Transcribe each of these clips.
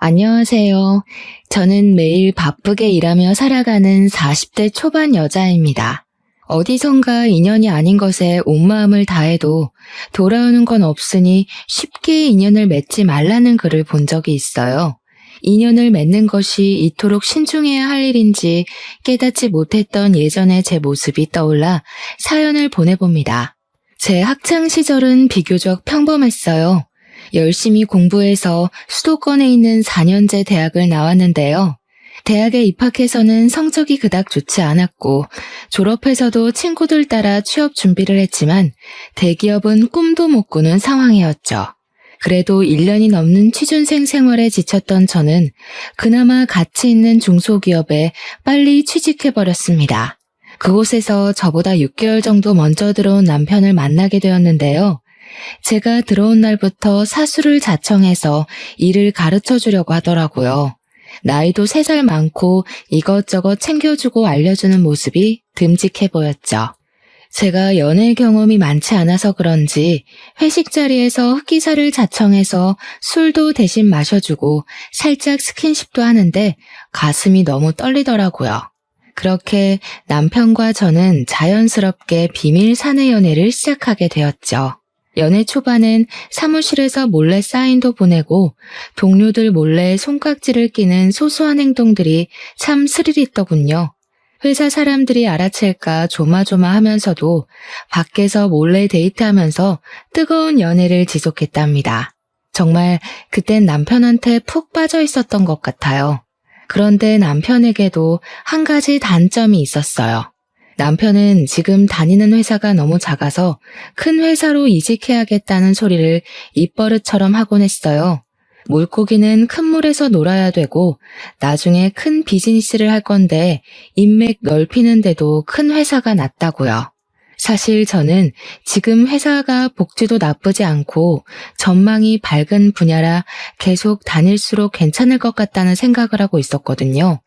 안녕하세요. 저는 매일 바쁘게 일하며 살아가는 40대 초반 여자입니다. 어디선가 인연이 아닌 것에 온 마음을 다해도 돌아오는 건 없으니 쉽게 인연을 맺지 말라는 글을 본 적이 있어요. 인연을 맺는 것이 이토록 신중해야 할 일인지 깨닫지 못했던 예전의 제 모습이 떠올라 사연을 보내봅니다. 제 학창 시절은 비교적 평범했어요. 열심히 공부해서 수도권에 있는 4년제 대학을 나왔는데요. 대학에 입학해서는 성적이 그닥 좋지 않았고 졸업해서도 친구들 따라 취업 준비를 했지만 대기업은 꿈도 못 꾸는 상황이었죠. 그래도 1년이 넘는 취준생 생활에 지쳤던 저는 그나마 가치 있는 중소기업에 빨리 취직해버렸습니다. 그곳에서 저보다 6개월 정도 먼저 들어온 남편을 만나게 되었는데요. 제가 들어온 날부터 사수를 자청해서 일을 가르쳐 주려고 하더라고요. 나이도 3살 많고 이것저것 챙겨주고 알려주는 모습이 듬직해 보였죠. 제가 연애 경험이 많지 않아서 그런지 회식 자리에서 흑기사를 자청해서 술도 대신 마셔주고 살짝 스킨십도 하는데 가슴이 너무 떨리더라고요. 그렇게 남편과 저는 자연스럽게 비밀 사내 연애를 시작하게 되었죠. 연애 초반엔 사무실에서 몰래 사인도 보내고 동료들 몰래 손깍지를 끼는 소소한 행동들이 참 스릴 있더군요. 회사 사람들이 알아챌까 조마조마하면서도 밖에서 몰래 데이트하면서 뜨거운 연애를 지속했답니다. 정말 그땐 남편한테 푹 빠져 있었던 것 같아요. 그런데 남편에게도 한 가지 단점이 있었어요. 남편은 지금 다니는 회사가 너무 작아서 큰 회사로 이직해야겠다는 소리를 입버릇처럼 하곤 했어요. 물고기는 큰 물에서 놀아야 되고 나중에 큰 비즈니스를 할 건데 인맥 넓히는데도 큰 회사가 낫다고요. 사실 저는 지금 회사가 복지도 나쁘지 않고 전망이 밝은 분야라 계속 다닐수록 괜찮을 것 같다는 생각을 하고 있었거든요.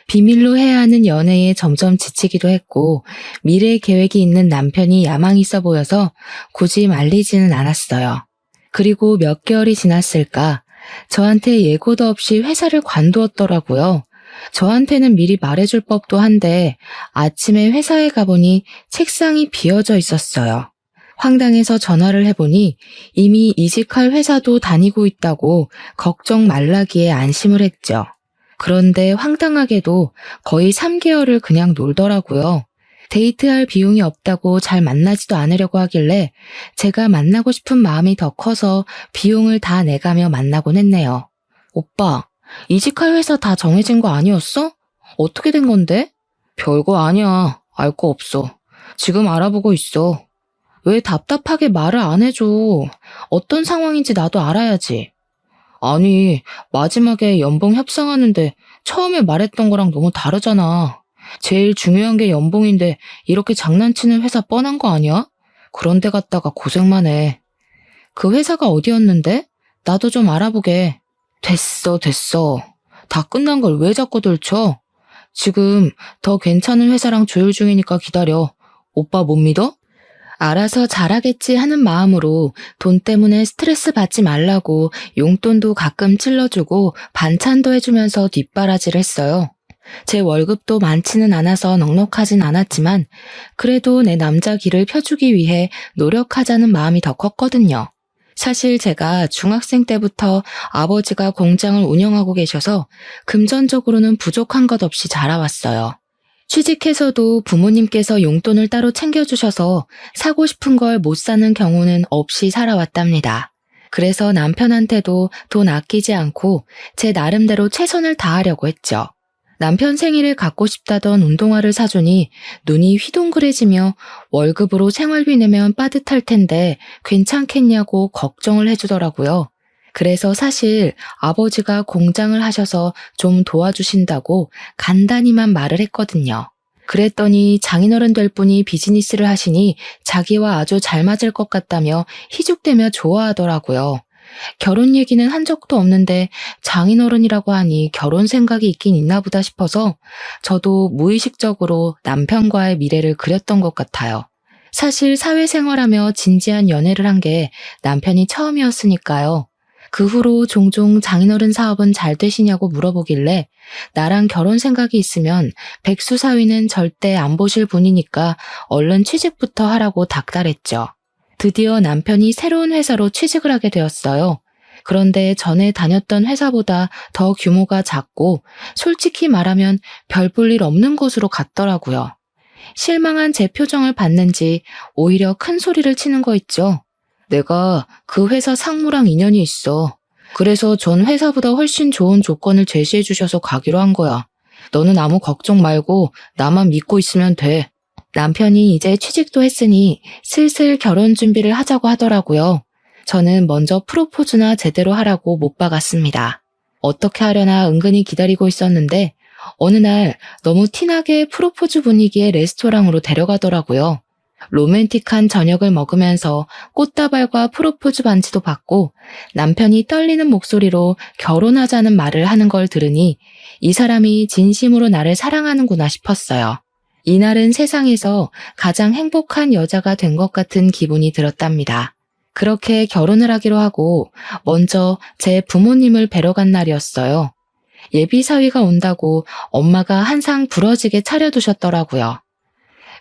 비밀로 해야 하는 연애에 점점 지치기도 했고 미래 계획이 있는 남편이 야망 있어 보여서 굳이 말리지는 않았어요. 그리고 몇 개월이 지났을까 저한테 예고도 없이 회사를 관두었더라고요. 저한테는 미리 말해줄 법도 한데 아침에 회사에 가보니 책상이 비어져 있었어요. 황당해서 전화를 해보니 이미 이직할 회사도 다니고 있다고 걱정 말라기에 안심을 했죠. 그런데 황당하게도 거의 3개월을 그냥 놀더라고요. 데이트할 비용이 없다고 잘 만나지도 않으려고 하길래 제가 만나고 싶은 마음이 더 커서 비용을 다 내가며 만나곤 했네요. 오빠, 이직할 회사 다 정해진 거 아니었어? 어떻게 된 건데? 별거 아니야. 알 거 없어. 지금 알아보고 있어. 왜 답답하게 말을 안 해줘? 어떤 상황인지 나도 알아야지. 아니, 마지막에 연봉 협상하는데 처음에 말했던 거랑 너무 다르잖아. 제일 중요한 게 연봉인데 이렇게 장난치는 회사 뻔한 거 아니야? 그런 데 갔다가 고생만 해. 그 회사가 어디였는데? 나도 좀 알아보게. 됐어. 다 끝난 걸 왜 자꾸 들춰? 지금 더 괜찮은 회사랑 조율 중이니까 기다려. 오빠 못 믿어? 알아서 잘하겠지 하는 마음으로 돈 때문에 스트레스 받지 말라고 용돈도 가끔 찔러주고 반찬도 해주면서 뒷바라지를 했어요. 제 월급도 많지는 않아서 넉넉하진 않았지만 그래도 내 남자 길을 펴주기 위해 노력하자는 마음이 더 컸거든요. 사실 제가 중학생 때부터 아버지가 공장을 운영하고 계셔서 금전적으로는 부족한 것 없이 자라왔어요. 취직해서도 부모님께서 용돈을 따로 챙겨주셔서 사고 싶은 걸 못 사는 경우는 없이 살아왔답니다. 그래서 남편한테도 돈 아끼지 않고 제 나름대로 최선을 다하려고 했죠. 남편 생일에 갖고 싶다던 운동화를 사주니 눈이 휘둥그레지며 월급으로 생활비 내면 빠듯할 텐데 괜찮겠냐고 걱정을 해주더라고요. 그래서 사실 아버지가 공장을 하셔서 좀 도와주신다고 간단히만 말을 했거든요. 그랬더니 장인어른 될 분이 비즈니스를 하시니 자기와 아주 잘 맞을 것 같다며 희죽대며 좋아하더라고요. 결혼 얘기는 한 적도 없는데 장인어른이라고 하니 결혼 생각이 있긴 있나 보다 싶어서 저도 무의식적으로 남편과의 미래를 그렸던 것 같아요. 사실 사회생활하며 진지한 연애를 한 게 남편이 처음이었으니까요. 그 후로 종종 장인어른 사업은 잘 되시냐고 물어보길래 나랑 결혼 생각이 있으면 백수 사위는 절대 안 보실 분이니까 얼른 취직부터 하라고 닥달했죠. 드디어 남편이 새로운 회사로 취직을 하게 되었어요. 그런데 전에 다녔던 회사보다 더 규모가 작고 솔직히 말하면 별 볼 일 없는 곳으로 갔더라고요. 실망한 제 표정을 봤는지 오히려 큰 소리를 치는 거 있죠. 내가 그 회사 상무랑 인연이 있어. 그래서 전 회사보다 훨씬 좋은 조건을 제시해 주셔서 가기로 한 거야. 너는 아무 걱정 말고 나만 믿고 있으면 돼. 남편이 이제 취직도 했으니 슬슬 결혼 준비를 하자고 하더라고요. 저는 먼저 프로포즈나 제대로 하라고 못 박았습니다. 어떻게 하려나 은근히 기다리고 있었는데 어느 날 너무 티나게 프로포즈 분위기의 레스토랑으로 데려가더라고요. 로맨틱한 저녁을 먹으면서 꽃다발과 프로포즈 반지도 받고 남편이 떨리는 목소리로 결혼하자는 말을 하는 걸 들으니 이 사람이 진심으로 나를 사랑하는구나 싶었어요. 이날은 세상에서 가장 행복한 여자가 된 것 같은 기분이 들었답니다. 그렇게 결혼을 하기로 하고 먼저 제 부모님을 뵈러 간 날이었어요. 예비 사위가 온다고 엄마가 한상 부러지게 차려두셨더라고요.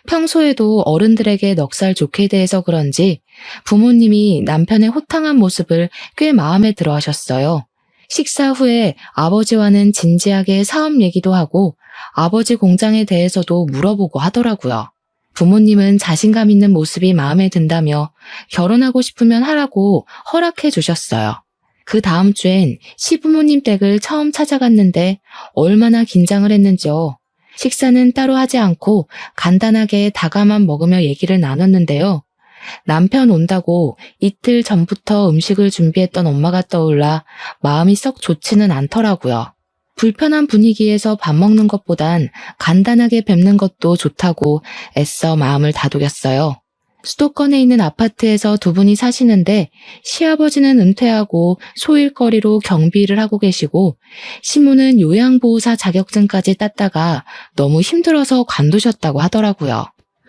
평소에도 어른들에게 넉살 좋게 대해서 그런지 부모님이 남편의 호탕한 모습을 꽤 마음에 들어 하셨어요. 식사 후에 아버지와는 진지하게 사업 얘기도 하고 아버지 공장에 대해서도 물어보고 하더라고요. 부모님은 자신감 있는 모습이 마음에 든다며 결혼하고 싶으면 하라고 허락해 주셨어요. 그 다음 주엔 시부모님 댁을 처음 찾아갔는데 얼마나 긴장을 했는지요. 식사는 따로 하지 않고 간단하게 다가만 먹으며 얘기를 나눴는데요. 남편 온다고 이틀 전부터 음식을 준비했던 엄마가 떠올라 마음이 썩 좋지는 않더라고요. 불편한 분위기에서 밥 먹는 것보단 간단하게 뵙는 것도 좋다고 애써 마음을 다독였어요. 수도권에 있는 아파트에서 두 분이 사시는데 시아버지는 은퇴하고 소일거리로 경비 일을 하고 계시고 시모는 요양보호사 자격증까지 땄다가 너무 힘들어서 관두셨다고 하더라고요.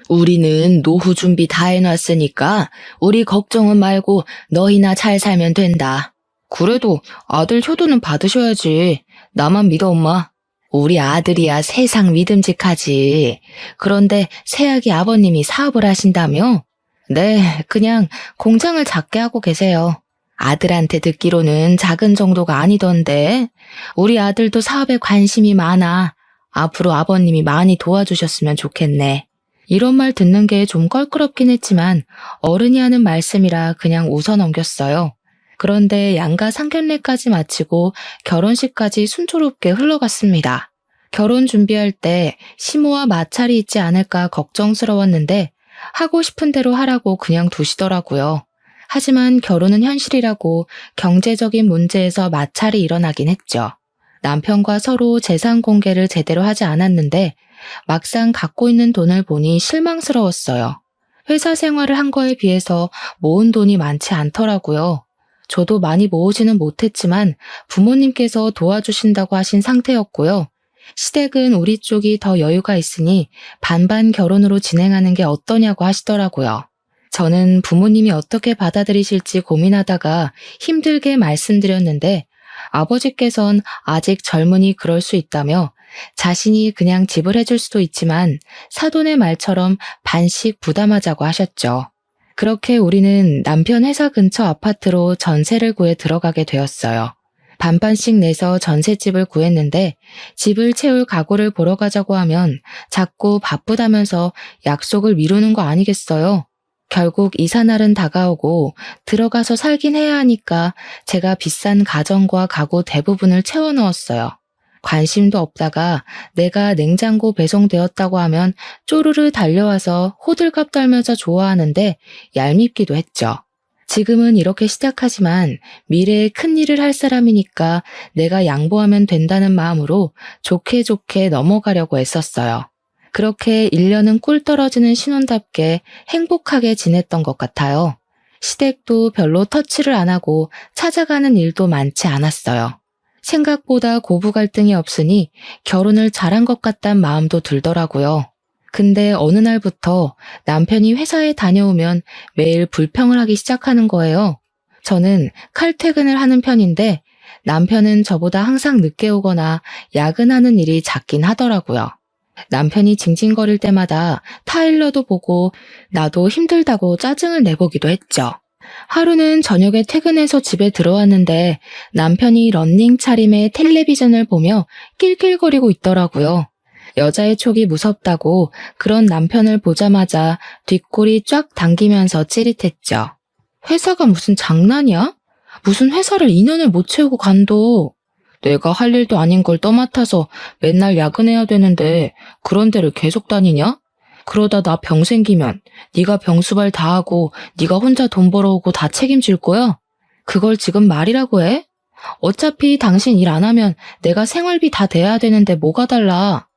우리는 노후 준비 다 해놨으니까 우리 걱정은 말고 너희나 잘 살면 된다. 그래도 아들 효도는 받으셔야지. 나만 믿어, 엄마. 우리 아들이야 세상 믿음직하지. 그런데 새아기 아버님이 사업을 하신다며? 네, 그냥 공장을 작게 하고 계세요. 아들한테 듣기로는 작은 정도가 아니던데. 우리 아들도 사업에 관심이 많아. 앞으로 아버님이 많이 도와주셨으면 좋겠네. 이런 말 듣는 게 좀 껄끄럽긴 했지만 어른이 하는 말씀이라 그냥 웃어 넘겼어요. 그런데 양가 상견례까지 마치고 결혼식까지 순조롭게 흘러갔습니다. 결혼 준비할 때 시모와 마찰이 있지 않을까 걱정스러웠는데 하고 싶은 대로 하라고 그냥 두시더라고요. 하지만 결혼은 현실이라고 경제적인 문제에서 마찰이 일어나긴 했죠. 남편과 서로 재산 공개를 제대로 하지 않았는데 막상 갖고 있는 돈을 보니 실망스러웠어요. 회사 생활을 한 거에 비해서 모은 돈이 많지 않더라고요. 저도 많이 모으지는 못했지만 부모님께서 도와주신다고 하신 상태였고요. 시댁은 우리 쪽이 더 여유가 있으니 반반 결혼으로 진행하는 게 어떠냐고 하시더라고요. 저는 부모님이 어떻게 받아들이실지 고민하다가 힘들게 말씀드렸는데 아버지께선 아직 젊으니 그럴 수 있다며 자신이 그냥 지불해줄 수도 있지만 사돈의 말처럼 반씩 부담하자고 하셨죠. 그렇게 우리는 남편 회사 근처 아파트로 전세를 구해 들어가게 되었어요. 반반씩 내서 전셋집을 구했는데 집을 채울 가구를 보러 가자고 하면 자꾸 바쁘다면서 약속을 미루는 거 아니겠어요? 결국 이사날은 다가오고 들어가서 살긴 해야 하니까 제가 비싼 가전과 가구 대부분을 채워 넣었어요. 관심도 없다가 내가 냉장고 배송되었다고 하면 쪼르르 달려와서 호들갑 떨면서 좋아하는데 얄밉기도 했죠. 지금은 이렇게 시작하지만 미래에 큰일을 할 사람이니까 내가 양보하면 된다는 마음으로 좋게 좋게 넘어가려고 애썼어요. 그렇게 1년은 꿀 떨어지는 신혼답게 행복하게 지냈던 것 같아요. 시댁도 별로 터치를 안 하고 찾아가는 일도 많지 않았어요. 생각보다 고부 갈등이 없으니 결혼을 잘한 것 같단 마음도 들더라고요. 근데 어느 날부터 남편이 회사에 다녀오면 매일 불평을 하기 시작하는 거예요. 저는 칼퇴근을 하는 편인데 남편은 저보다 항상 늦게 오거나 야근하는 일이 잦긴 하더라고요. 남편이 징징거릴 때마다 타일러도 보고 나도 힘들다고 짜증을 내보기도 했죠. 하루는 저녁에 퇴근해서 집에 들어왔는데 남편이 런닝 차림에 텔레비전을 보며 낄낄거리고 있더라고요. 여자의 촉이 무섭다고 그런 남편을 보자마자 뒷골이 쫙 당기면서 찌릿했죠. 회사가 무슨 장난이야? 무슨 회사를 2년을 못 채우고 간도. 내가 할 일도 아닌 걸 떠맡아서 맨날 야근해야 되는데 그런 데를 계속 다니냐? 그러다 나 병 생기면 네가 병수발 다 하고 네가 혼자 돈 벌어오고 다 책임질 거야? 그걸 지금 말이라고 해? 어차피 당신 일 안 하면 내가 생활비 다 대야 되는데 뭐가 달라?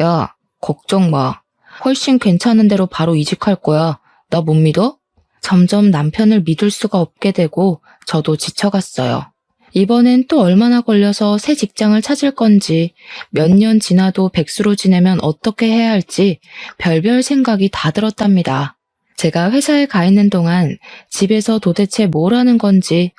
야, 걱정 마. 훨씬 괜찮은 데로 바로 이직할 거야. 나 못 믿어? 점점 남편을 믿을 수가 없게 되고 저도 지쳐갔어요. 이번엔 또 얼마나 걸려서 새 직장을 찾을 건지, 몇 년 지나도 백수로 지내면 어떻게 해야 할지 별별 생각이 다 들었답니다. 제가 회사에 가 있는 동안 집에서 도대체 뭘 하는 건지,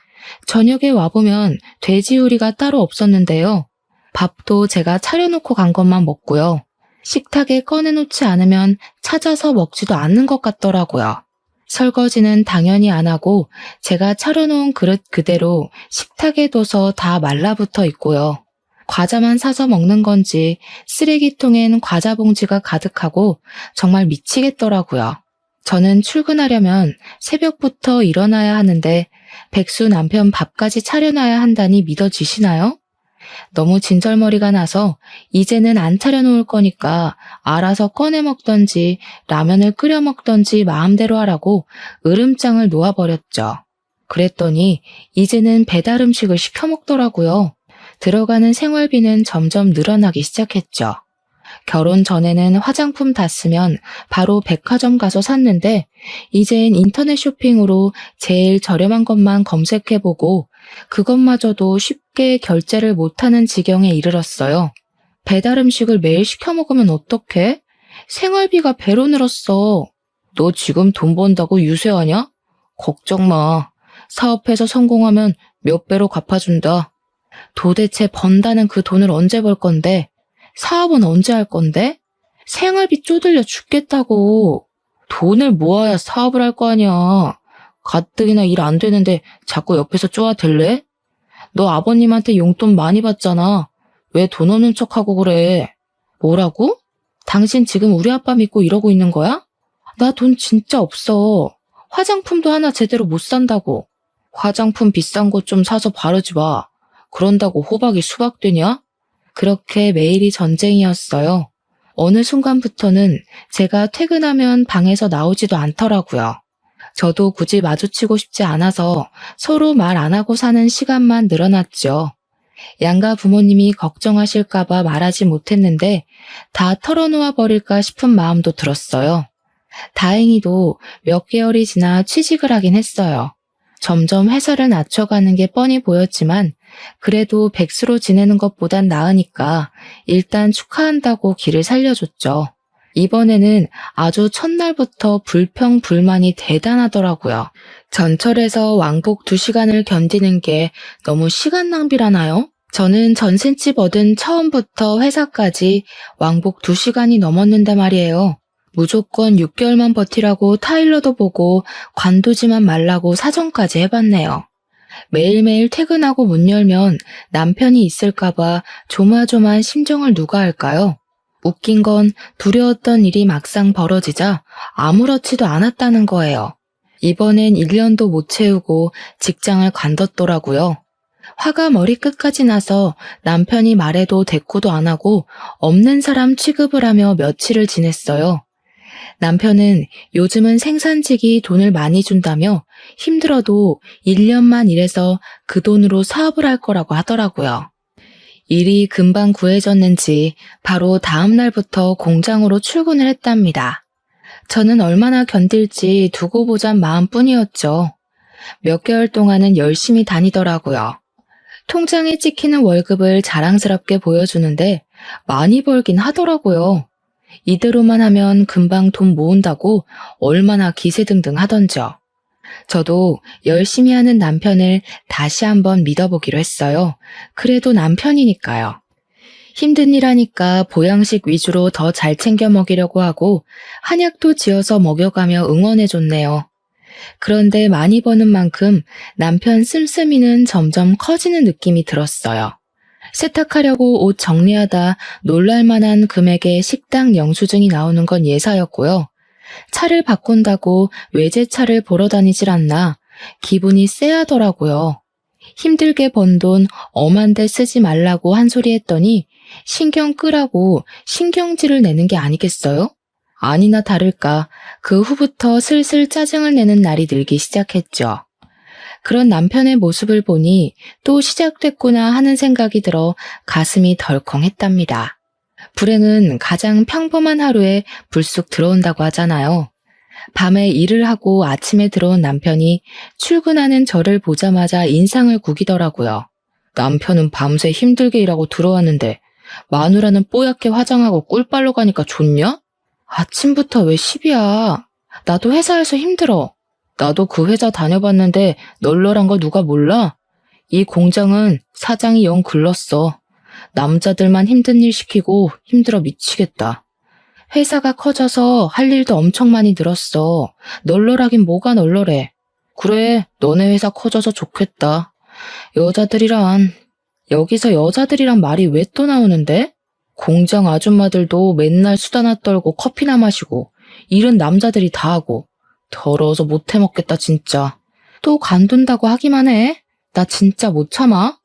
저녁에 와보면 돼지우리가 따로 없었는데요. 밥도 제가 차려놓고 간 것만 먹고요. 식탁에 꺼내놓지 않으면 찾아서 먹지도 않는 것 같더라고요. 설거지는 당연히 안 하고 제가 차려놓은 그릇 그대로 식탁에 둬서 다 말라붙어 있고요. 과자만 사서 먹는 건지 쓰레기통엔 과자 봉지가 가득하고 정말 미치겠더라고요. 저는 출근하려면 새벽부터 일어나야 하는데 백수 남편 밥까지 차려놔야 한다니 믿어지시나요? 너무 진절머리가 나서 이제는 안 차려놓을 거니까 알아서 꺼내 먹던지 라면을 끓여 먹던지 마음대로 하라고 으름장을 놓아버렸죠. 그랬더니 이제는 배달 음식을 시켜 먹더라고요. 들어가는 생활비는 점점 늘어나기 시작했죠. 결혼 전에는 화장품 다 쓰면 바로 백화점 가서 샀는데 이젠 인터넷 쇼핑으로 제일 저렴한 것만 검색해보고 그것마저도 쉽게 결제를 못하는 지경에 이르렀어요. 배달 음식을 매일 시켜 먹으면 어떡해? 생활비가 배로 늘었어. 너 지금 돈 번다고 유세하냐? 걱정 마. 사업해서 성공하면 몇 배로 갚아준다. 도대체 번다는 그 돈을 언제 벌 건데? 사업은 언제 할 건데? 생활비 쪼들려 죽겠다고. 돈을 모아야 사업을 할 거 아니야. 가뜩이나 일 안 되는데 자꾸 옆에서 쪼아댈래? 너 아버님한테 용돈 많이 받잖아. 왜 돈 없는 척하고 그래? 뭐라고? 당신 지금 우리 아빠 믿고 이러고 있는 거야? 나 돈 진짜 없어. 화장품도 하나 제대로 못 산다고. 화장품 비싼 거 좀 사서 바르지 마. 그런다고 호박이 수박되냐? 그렇게 매일이 전쟁이었어요. 어느 순간부터는 제가 퇴근하면 방에서 나오지도 않더라고요. 저도 굳이 마주치고 싶지 않아서 서로 말 안 하고 사는 시간만 늘어났죠. 양가 부모님이 걱정하실까봐 말하지 못했는데 다 털어놓아 버릴까 싶은 마음도 들었어요. 다행히도 몇 개월이 지나 취직을 하긴 했어요. 점점 회사를 낮춰가는 게 뻔히 보였지만 그래도 백수로 지내는 것보단 나으니까 일단 축하한다고 길을 살려줬죠. 이번에는 아주 첫날부터 불평불만이 대단하더라고요. 전철에서 왕복 2시간을 견디는 게 너무 시간 낭비라나요? 저는 전셋집 얻은 처음부터 회사까지 왕복 2시간이 넘었는데 말이에요. 무조건 6개월만 버티라고 타일러도 보고 관두지만 말라고 사정까지 해봤네요. 매일매일 퇴근하고 문 열면 남편이 있을까봐 조마조마한 심정을 누가 알까요? 웃긴 건 두려웠던 일이 막상 벌어지자 아무렇지도 않았다는 거예요. 이번엔 1년도 못 채우고 직장을 관뒀더라고요. 화가 머리끝까지 나서 남편이 말해도 대꾸도 안 하고 없는 사람 취급을 하며 며칠을 지냈어요. 남편은 요즘은 생산직이 돈을 많이 준다며 힘들어도 1년만 일해서 그 돈으로 사업을 할 거라고 하더라고요. 일이 금방 구해졌는지 바로 다음 날부터 공장으로 출근을 했답니다. 저는 얼마나 견딜지 두고 보잔 마음뿐이었죠. 몇 개월 동안은 열심히 다니더라고요. 통장에 찍히는 월급을 자랑스럽게 보여주는데 많이 벌긴 하더라고요. 이대로만 하면 금방 돈 모은다고 얼마나 기세등등 하던지요. 저도 열심히 하는 남편을 다시 한번 믿어보기로 했어요. 그래도 남편이니까요. 힘든 일 하니까 보양식 위주로 더 잘 챙겨 먹이려고 하고 한약도 지어서 먹여가며 응원해줬네요. 그런데 많이 버는 만큼 남편 씀씀이는 점점 커지는 느낌이 들었어요. 세탁하려고 옷 정리하다 놀랄만한 금액의 식당 영수증이 나오는 건 예사였고요. 차를 바꾼다고 외제차를 보러 다니질 않나 기분이 쎄하더라고요. 힘들게 번 돈 엄한데 쓰지 말라고 한 소리 했더니 신경 끄라고 신경질을 내는 게 아니겠어요? 아니나 다를까 그 후부터 슬슬 짜증을 내는 날이 늘기 시작했죠. 그런 남편의 모습을 보니 또 시작됐구나 하는 생각이 들어 가슴이 덜컹했답니다. 불행은 가장 평범한 하루에 불쑥 들어온다고 하잖아요. 밤에 일을 하고 아침에 들어온 남편이 출근하는 저를 보자마자 인상을 구기더라고요. 남편은 밤새 힘들게 일하고 들어왔는데 마누라는 뽀얗게 화장하고 꿀빨로 가니까 좋냐? 아침부터 왜 시비야? 나도 회사에서 힘들어. 나도 그 회사 다녀봤는데 널널한 거 누가 몰라? 이 공장은 사장이 영 글렀어. 남자들만 힘든 일 시키고 힘들어 미치겠다. 회사가 커져서 할 일도 엄청 많이 늘었어. 널널하긴 뭐가 널널해. 그래, 너네 회사 커져서 좋겠다. 여자들이란... 여기서 여자들이란 말이 왜 또 나오는데? 공장 아줌마들도 맨날 수다나 떨고 커피나 마시고 일은 남자들이 다 하고 더러워서 못 해먹겠다 진짜. 또 관둔다고 하기만 해? 나 진짜 못 참아?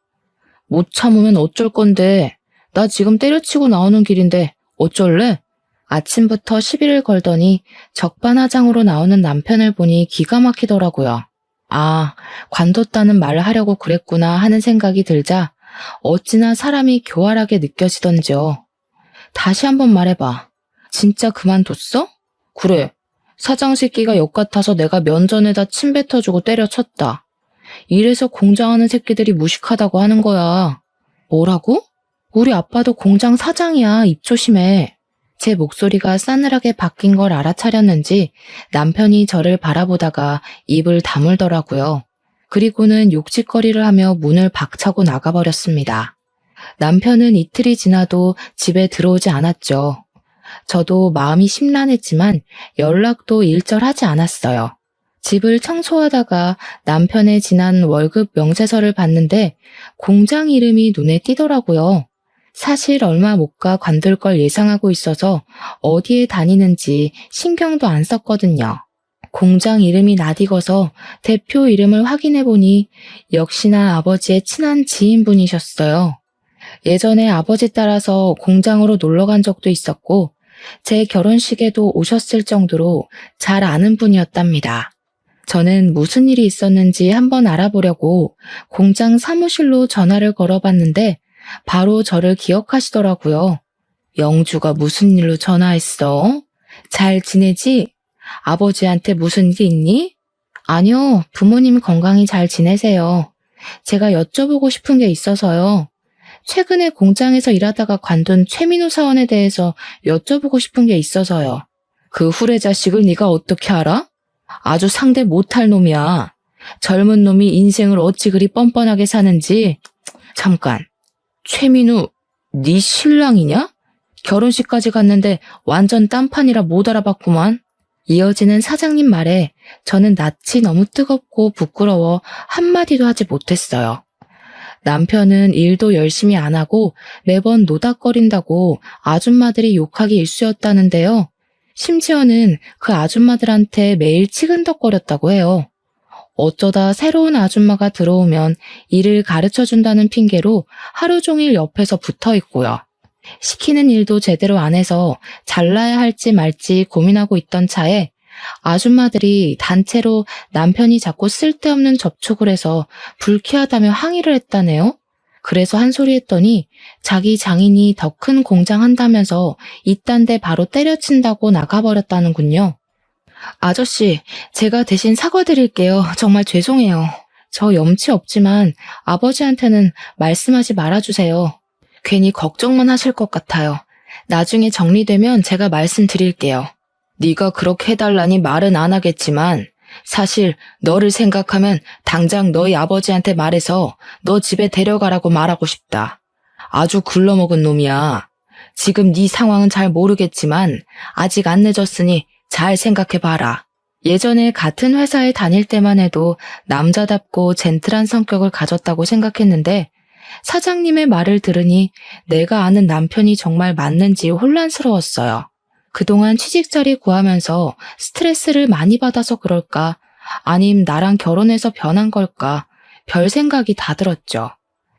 못 참으면 어쩔 건데. 나 지금 때려치고 나오는 길인데 어쩔래? 아침부터 시비를 걸더니 적반하장으로 나오는 남편을 보니 기가 막히더라고요. 아, 관뒀다는 말을 하려고 그랬구나 하는 생각이 들자 어찌나 사람이 교활하게 느껴지던지요. 다시 한번 말해봐. 진짜 그만뒀어? 그래. 사장 새끼가 역 같아서 내가 면전에다 침 뱉어주고 때려쳤다. 이래서 공장하는 새끼들이 무식하다고 하는 거야. 뭐라고? 우리 아빠도 공장 사장이야. 입 조심해. 제 목소리가 싸늘하게 바뀐 걸 알아차렸는지 남편이 저를 바라보다가 입을 다물더라고요. 그리고는 욕짓거리를 하며 문을 박차고 나가버렸습니다. 남편은 이틀이 지나도 집에 들어오지 않았죠. 저도 마음이 심란했지만 연락도 일절하지 않았어요. 집을 청소하다가 남편의 지난 월급 명세서를 봤는데 공장 이름이 눈에 띄더라고요. 사실 얼마 못 가 관둘 걸 예상하고 있어서 어디에 다니는지 신경도 안 썼거든요. 공장 이름이 낯익어서 대표 이름을 확인해보니 역시나 아버지의 친한 지인분이셨어요. 예전에 아버지 따라서 공장으로 놀러 간 적도 있었고 제 결혼식에도 오셨을 정도로 잘 아는 분이었답니다. 저는 무슨 일이 있었는지 한번 알아보려고 공장 사무실로 전화를 걸어봤는데 바로 저를 기억하시더라고요. 영주가 무슨 일로 전화했어? 잘 지내지? 아버지한테 무슨 일 있니? 아니요, 부모님 건강히 잘 지내세요. 제가 여쭤보고 싶은 게 있어서요. 최근에 공장에서 일하다가 관둔 최민우 사원에 대해서 여쭤보고 싶은 게 있어서요. 그 후레 자식을 네가 어떻게 알아? 아주 상대 못할 놈이야. 젊은 놈이 인생을 어찌 그리 뻔뻔하게 사는지. 잠깐, 최민우, 네 신랑이냐? 결혼식까지 갔는데 완전 딴판이라 못 알아봤구만. 이어지는 사장님 말에 저는 낯이 너무 뜨겁고 부끄러워 한마디도 하지 못했어요. 남편은 일도 열심히 안 하고 매번 노닥거린다고 아줌마들이 욕하기 일쑤였다는데요. 심지어는 그 아줌마들한테 매일 치근덕거렸다고 해요. 어쩌다 새로운 아줌마가 들어오면 일을 가르쳐준다는 핑계로 하루 종일 옆에서 붙어 있고요. 시키는 일도 제대로 안 해서 잘라야 할지 말지 고민하고 있던 차에 아줌마들이 단체로 남편이 자꾸 쓸데없는 접촉을 해서 불쾌하다며 항의를 했다네요. 그래서 한 소리 했더니 자기 장인이 더 큰 공장 한다면서 이딴 데 바로 때려친다고 나가버렸다는군요. 아저씨, 제가 대신 사과드릴게요. 정말 죄송해요. 저 염치 없지만 아버지한테는 말씀하지 말아주세요. 괜히 걱정만 하실 것 같아요. 나중에 정리되면 제가 말씀드릴게요. 네가 그렇게 해달라니 말은 안 하겠지만 사실 너를 생각하면 당장 너희 아버지한테 말해서 너 집에 데려가라고 말하고 싶다. 아주 글러먹은 놈이야. 지금 네 상황은 잘 모르겠지만 아직 안 늦었으니 잘 생각해봐라. 예전에 같은 회사에 다닐 때만 해도 남자답고 젠틀한 성격을 가졌다고 생각했는데 사장님의 말을 들으니 내가 아는 남편이 정말 맞는지 혼란스러웠어요. 그동안 취직자리 구하면서 스트레스를 많이 받아서 그럴까? 아님 나랑 결혼해서 변한 걸까? 별 생각이 다 들었죠.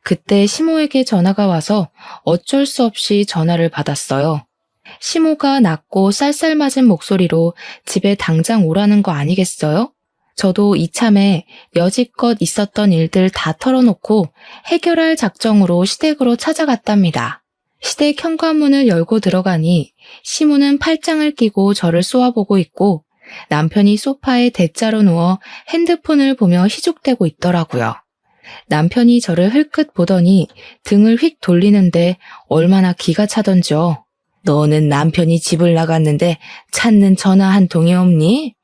그때 시모에게 전화가 와서 어쩔 수 없이 전화를 받았어요. 시모가 낮고 쌀쌀맞은 목소리로 집에 당장 오라는 거 아니겠어요? 저도 이참에 여지껏 있었던 일들 다 털어놓고 해결할 작정으로 시댁으로 찾아갔답니다. 시댁 현관문을 열고 들어가니 시모는 팔짱을 끼고 저를 쏘아보고 있고 남편이 소파에 대자로 누워 핸드폰을 보며 희죽대고 있더라고요. 남편이 저를 흘끗 보더니 등을 휙 돌리는데 얼마나 기가 차던지요. 너는 남편이 집을 나갔는데 찾는 전화 한 통이 없니?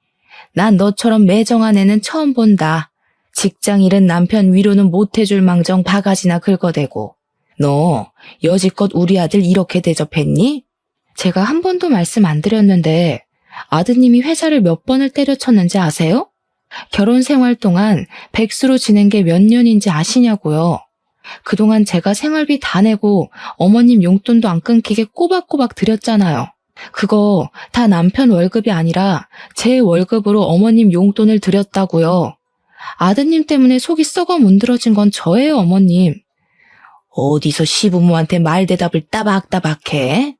난 너처럼 매정한 애는 처음 본다. 직장 잃은 남편 위로는 못해줄 망정 바가지나 긁어대고. 너 여지껏 우리 아들 이렇게 대접했니? 제가 한 번도 말씀 안 드렸는데 아드님이 회사를 몇 번을 때려쳤는지 아세요? 결혼 생활 동안 백수로 지낸 게 몇 년인지 아시냐고요. 그동안 제가 생활비 다 내고 어머님 용돈도 안 끊기게 꼬박꼬박 드렸잖아요. 그거 다 남편 월급이 아니라 제 월급으로 어머님 용돈을 드렸다고요. 아드님 때문에 속이 썩어 문드러진 건 저예요, 어머님. 어디서 시부모한테 말대답을 따박따박해?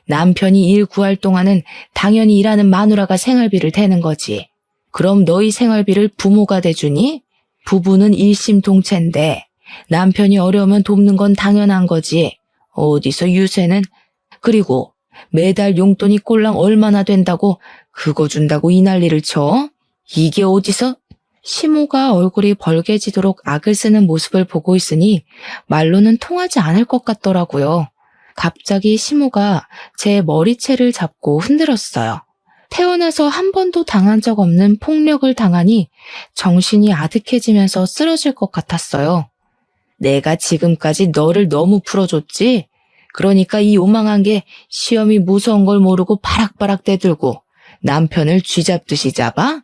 남편이 일 구할 동안은 당연히 일하는 마누라가 생활비를 대는 거지. 그럼 너희 생활비를 부모가 대주니? 부부는 일심동체인데 남편이 어려우면 돕는 건 당연한 거지. 어디서 유세는? 그리고 매달 용돈이 꼴랑 얼마나 된다고 그거 준다고 이 난리를 쳐? 이게 어디서? 시모가 얼굴이 벌개지도록 악을 쓰는 모습을 보고 있으니 말로는 통하지 않을 것 같더라고요. 갑자기 시모가 제 머리채를 잡고 흔들었어요. 태어나서 한 번도 당한 적 없는 폭력을 당하니 정신이 아득해지면서 쓰러질 것 같았어요. 내가 지금까지 너를 너무 풀어줬지? 그러니까 이 요망한 게 시험이 무서운 걸 모르고 바락바락 대들고 남편을 쥐잡듯이 잡아?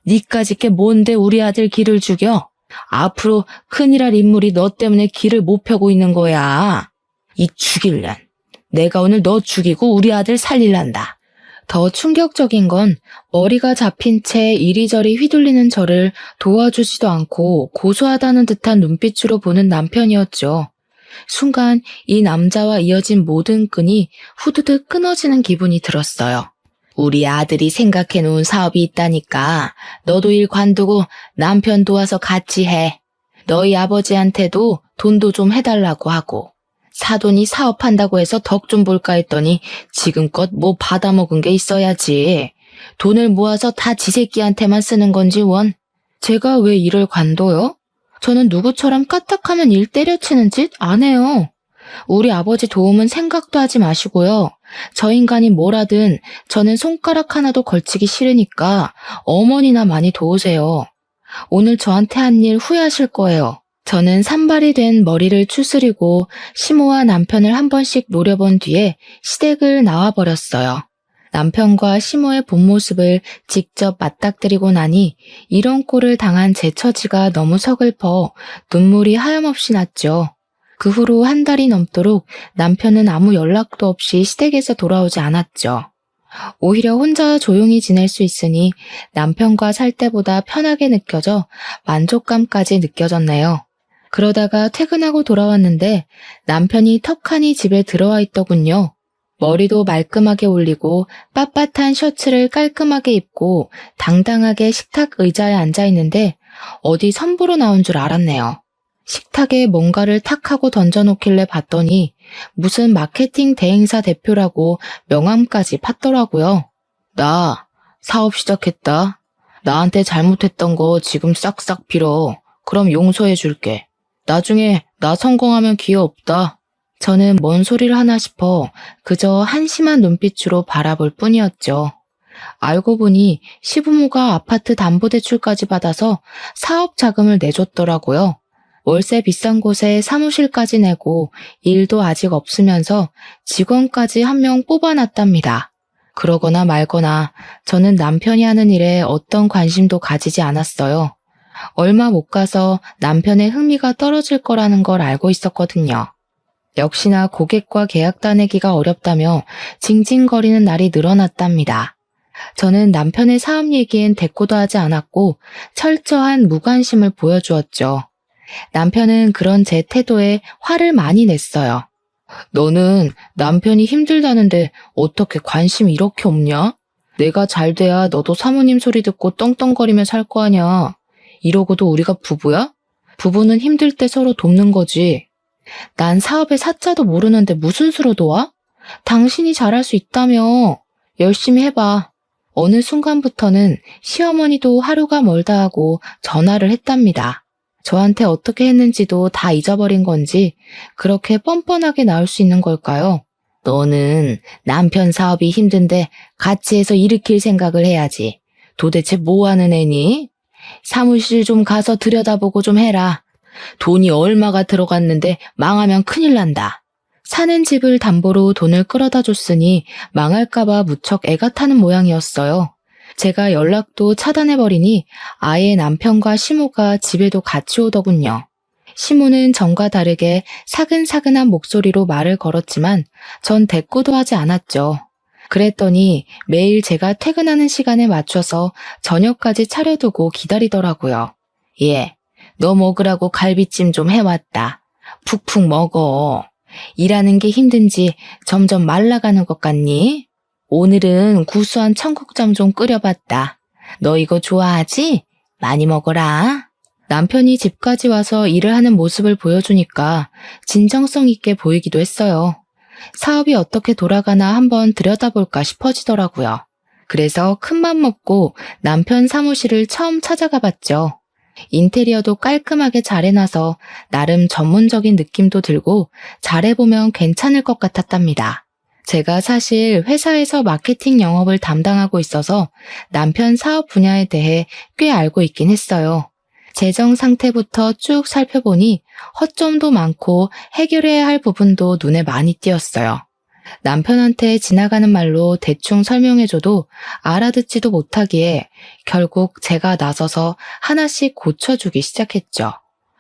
니까짓 게 뭔데 우리 아들 기를 죽여? 앞으로 큰일 할 인물이 너 때문에 길을 못 펴고 있는 거야. 이 죽일란. 내가 오늘 너 죽이고 우리 아들 살릴란다. 더 충격적인 건 머리가 잡힌 채 이리저리 휘둘리는 저를 도와주지도 않고 고소하다는 듯한 눈빛으로 보는 남편이었죠. 순간 이 남자와 이어진 모든 끈이 후두둑 끊어지는 기분이 들었어요. 우리 아들이 생각해놓은 사업이 있다니까 너도 일 관두고 남편 도와서 같이 해. 너희 아버지한테도 돈도 좀 해달라고 하고. 사돈이 사업한다고 해서 덕 좀 볼까 했더니 지금껏 뭐 받아먹은 게 있어야지. 돈을 모아서 다 지 새끼한테만 쓰는 건지 원. 제가 왜 일을 관둬요? 저는 누구처럼 까딱하면 일 때려치는 짓 안 해요. 우리 아버지 도움은 생각도 하지 마시고요. 저 인간이 뭘 하든 저는 손가락 하나도 걸치기 싫으니까 어머니나 많이 도우세요. 오늘 저한테 한 일 후회하실 거예요. 저는 산발이 된 머리를 추스리고 시모와 남편을 한 번씩 노려본 뒤에 시댁을 나와버렸어요. 남편과 시모의 본 모습을 직접 맞닥뜨리고 나니 이런 꼴을 당한 제 처지가 너무 서글퍼 눈물이 하염없이 났죠. 그 후로 한 달이 넘도록 남편은 아무 연락도 없이 시댁에서 돌아오지 않았죠. 오히려 혼자 조용히 지낼 수 있으니 남편과 살 때보다 편하게 느껴져 만족감까지 느껴졌네요. 그러다가 퇴근하고 돌아왔는데 남편이 턱하니 집에 들어와 있더군요. 머리도 말끔하게 올리고 빳빳한 셔츠를 깔끔하게 입고 당당하게 식탁 의자에 앉아 있는데 어디 선보러 나온 줄 알았네요. 식탁에 뭔가를 탁 하고 던져놓길래 봤더니 무슨 마케팅 대행사 대표라고 명함까지 팠더라고요. 나 사업 시작했다. 나한테 잘못했던 거 지금 싹싹 빌어. 그럼 용서해 줄게. 나중에 나 성공하면 기회 없다. 저는 뭔 소리를 하나 싶어 그저 한심한 눈빛으로 바라볼 뿐이었죠. 알고 보니 시부모가 아파트 담보대출까지 받아서 사업 자금을 내줬더라고요. 월세 비싼 곳에 사무실까지 내고 일도 아직 없으면서 직원까지 한 명 뽑아놨답니다. 그러거나 말거나 저는 남편이 하는 일에 어떤 관심도 가지지 않았어요. 얼마 못 가서 남편의 흥미가 떨어질 거라는 걸 알고 있었거든요. 역시나 고객과 계약 따내기가 어렵다며 징징거리는 날이 늘어났답니다. 저는 남편의 사업 얘기엔 대꾸도 하지 않았고 철저한 무관심을 보여주었죠. 남편은 그런 제 태도에 화를 많이 냈어요. 너는 남편이 힘들다는데 어떻게 관심이 이렇게 없냐? 내가 잘 돼야 너도 사모님 소리 듣고 떵떵거리며 살 거 아냐. 이러고도 우리가 부부야? 부부는 힘들 때 서로 돕는 거지. 난 사업의 사자도 모르는데 무슨 수로 도와? 당신이 잘할 수 있다며. 열심히 해봐. 어느 순간부터는 시어머니도 하루가 멀다 하고 전화를 했답니다. 저한테 어떻게 했는지도 다 잊어버린 건지 그렇게 뻔뻔하게 나올 수 있는 걸까요? 너는 남편 사업이 힘든데 같이 해서 일으킬 생각을 해야지. 도대체 뭐 하는 애니? 사무실 좀 가서 들여다보고 좀 해라. 돈이 얼마가 들어갔는데 망하면 큰일 난다. 사는 집을 담보로 돈을 끌어다 줬으니 망할까봐 무척 애가 타는 모양이었어요. 제가 연락도 차단해버리니 아예 남편과 시모가 집에도 같이 오더군요. 시모는 전과 다르게 사근사근한 목소리로 말을 걸었지만 전 대꾸도 하지 않았죠. 그랬더니 매일 제가 퇴근하는 시간에 맞춰서 저녁까지 차려두고 기다리더라고요. 예, 너 먹으라고 갈비찜 좀 해왔다. 푹푹 먹어. 일하는 게 힘든지 점점 말라가는 것 같니? 오늘은 구수한 청국장 좀 끓여봤다. 너 이거 좋아하지? 많이 먹어라. 남편이 집까지 와서 일을 하는 모습을 보여주니까 진정성 있게 보이기도 했어요. 사업이 어떻게 돌아가나 한번 들여다볼까 싶어지더라고요. 그래서 큰맘 먹고 남편 사무실을 처음 찾아가 봤죠. 인테리어도 깔끔하게 잘 해놔서 나름 전문적인 느낌도 들고 잘해보면 괜찮을 것 같았답니다. 제가 사실 회사에서 마케팅 영업을 담당하고 있어서 남편 사업 분야에 대해 꽤 알고 있긴 했어요. 재정 상태부터 쭉 살펴보니 허점도 많고 해결해야 할 부분도 눈에 많이 띄었어요. 남편한테 지나가는 말로 대충 설명해줘도 알아듣지도 못하기에 결국 제가 나서서 하나씩 고쳐주기 시작했죠.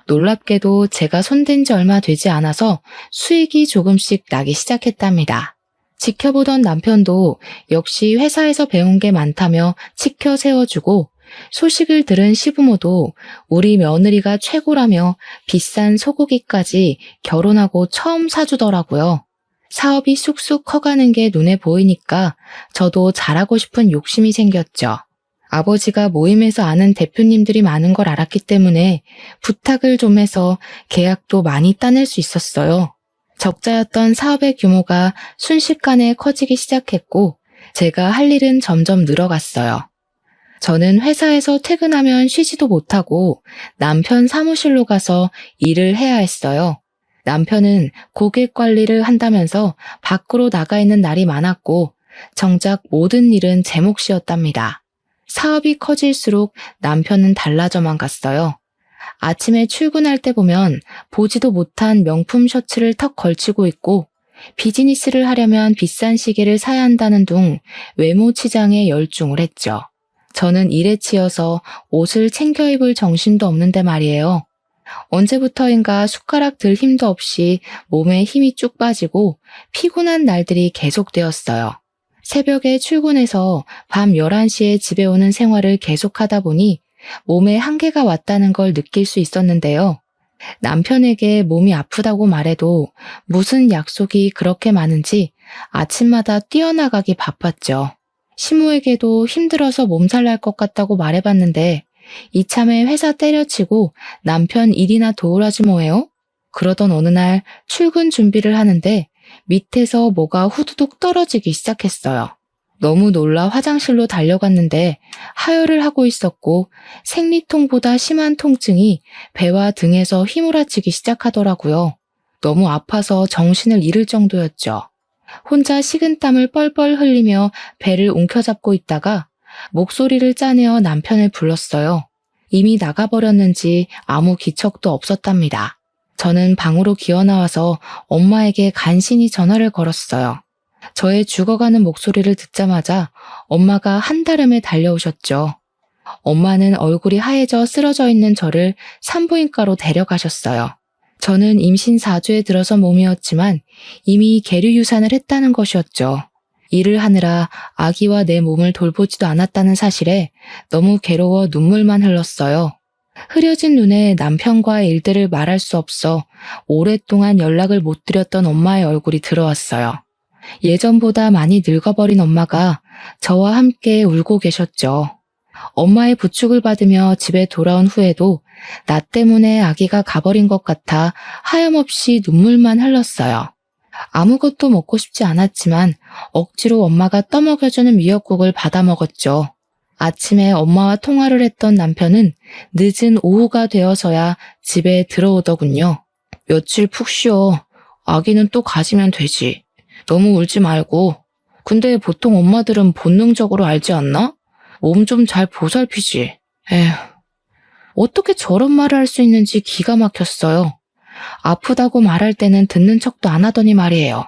놀랍게도 제가 손댄 지 얼마 되지 않아서 수익이 조금씩 나기 시작했답니다. 지켜보던 남편도 역시 회사에서 배운 게 많다며 치켜 세워주고 소식을 들은 시부모도 우리 며느리가 최고라며 비싼 소고기까지 결혼하고 처음 사주더라고요. 사업이 쑥쑥 커가는 게 눈에 보이니까 저도 잘하고 싶은 욕심이 생겼죠. 아버지가 모임에서 아는 대표님들이 많은 걸 알았기 때문에 부탁을 좀 해서 계약도 많이 따낼 수 있었어요. 적자였던 사업의 규모가 순식간에 커지기 시작했고 제가 할 일은 점점 늘어갔어요. 저는 회사에서 퇴근하면 쉬지도 못하고 남편 사무실로 가서 일을 해야 했어요. 남편은 고객 관리를 한다면서 밖으로 나가 있는 날이 많았고 정작 모든 일은 제 몫이었답니다. 사업이 커질수록 남편은 달라져만 갔어요. 아침에 출근할 때 보면 보지도 못한 명품 셔츠를 턱 걸치고 있고 비즈니스를 하려면 비싼 시계를 사야 한다는 둥 외모 치장에 열중을 했죠. 저는 일에 치여서 옷을 챙겨 입을 정신도 없는데 말이에요. 언제부터인가 숟가락 들 힘도 없이 몸에 힘이 쭉 빠지고 피곤한 날들이 계속되었어요. 새벽에 출근해서 밤 11시에 집에 오는 생활을 계속하다 보니 몸에 한계가 왔다는 걸 느낄 수 있었는데요. 남편에게 몸이 아프다고 말해도 무슨 약속이 그렇게 많은지 아침마다 뛰어나가기 바빴죠. 시모에게도 힘들어서 몸살 날 것 같다고 말해봤는데 이참에 회사 때려치고 남편 일이나 도우라지 뭐예요? 그러던 어느 날 출근 준비를 하는데 밑에서 뭐가 후두둑 떨어지기 시작했어요. 너무 놀라 화장실로 달려갔는데 하혈을 하고 있었고 생리통보다 심한 통증이 배와 등에서 휘몰아치기 시작하더라고요. 너무 아파서 정신을 잃을 정도였죠. 혼자 식은땀을 뻘뻘 흘리며 배를 움켜잡고 있다가 목소리를 짜내어 남편을 불렀어요. 이미 나가버렸는지 아무 기척도 없었답니다. 저는 방으로 기어나와서 엄마에게 간신히 전화를 걸었어요. 저의 죽어가는 목소리를 듣자마자 엄마가 한달음에 달려오셨죠. 엄마는 얼굴이 하얘져 쓰러져 있는 저를 산부인과로 데려가셨어요. 저는 임신 4주에 들어서 몸이었지만 이미 계류유산을 했다는 것이었죠. 일을 하느라 아기와 내 몸을 돌보지도 않았다는 사실에 너무 괴로워 눈물만 흘렀어요. 흐려진 눈에 남편과의 일들을 말할 수 없어 오랫동안 연락을 못 드렸던 엄마의 얼굴이 들어왔어요. 예전보다 많이 늙어버린 엄마가 저와 함께 울고 계셨죠. 엄마의 부축을 받으며 집에 돌아온 후에도 나 때문에 아기가 가버린 것 같아 하염없이 눈물만 흘렀어요. 아무것도 먹고 싶지 않았지만 억지로 엄마가 떠먹여주는 미역국을 받아 먹었죠. 아침에 엄마와 통화를 했던 남편은 늦은 오후가 되어서야 집에 들어오더군요. 며칠 푹 쉬어. 아기는 또 가지면 되지. 너무 울지 말고. 근데 보통 엄마들은 본능적으로 알지 않나? 몸 좀 잘 보살피지. 에휴. 어떻게 저런 말을 할 수 있는지 기가 막혔어요. 아프다고 말할 때는 듣는 척도 안 하더니 말이에요.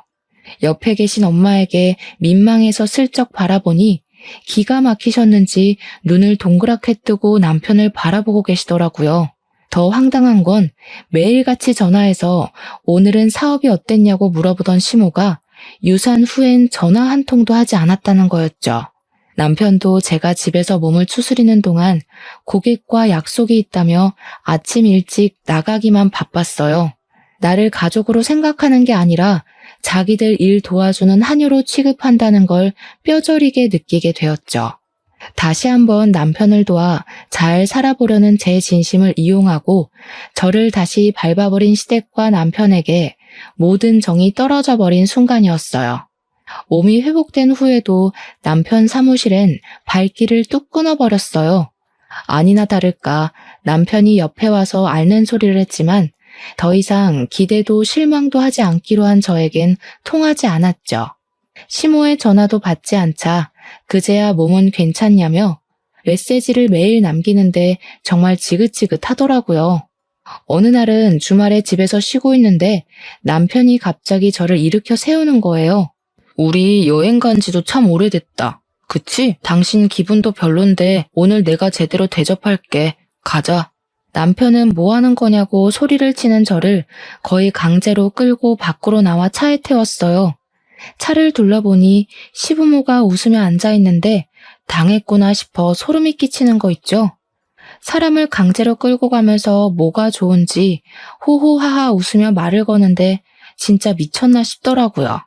옆에 계신 엄마에게 민망해서 슬쩍 바라보니 기가 막히셨는지 눈을 동그랗게 뜨고 남편을 바라보고 계시더라고요. 더 황당한 건 매일같이 전화해서 오늘은 사업이 어땠냐고 물어보던 시모가 유산 후엔 전화 한 통도 하지 않았다는 거였죠. 남편도 제가 집에서 몸을 추스리는 동안 고객과 약속이 있다며 아침 일찍 나가기만 바빴어요. 나를 가족으로 생각하는 게 아니라 자기들 일 도와주는 하녀로 취급한다는 걸 뼈저리게 느끼게 되었죠. 다시 한번 남편을 도와 잘 살아보려는 제 진심을 이용하고 저를 다시 밟아버린 시댁과 남편에게 모든 정이 떨어져 버린 순간이었어요. 몸이 회복된 후에도 남편 사무실엔 발길을 뚝 끊어버렸어요. 아니나 다를까 남편이 옆에 와서 앓는 소리를 했지만 더 이상 기대도 실망도 하지 않기로 한 저에겐 통하지 않았죠. 시모의 전화도 받지 않자 그제야 몸은 괜찮냐며 메시지를 매일 남기는데 정말 지긋지긋하더라고요. 어느 날은 주말에 집에서 쉬고 있는데 남편이 갑자기 저를 일으켜 세우는 거예요. 우리 여행 간 지도 참 오래됐다. 그치? 당신 기분도 별론데 오늘 내가 제대로 대접할게. 가자. 남편은 뭐 하는 거냐고 소리를 치는 저를 거의 강제로 끌고 밖으로 나와 차에 태웠어요. 차를 둘러보니 시부모가 웃으며 앉아있는데 당했구나 싶어 소름이 끼치는 거 있죠? 사람을 강제로 끌고 가면서 뭐가 좋은지 호호하하 웃으며 말을 거는데 진짜 미쳤나 싶더라고요.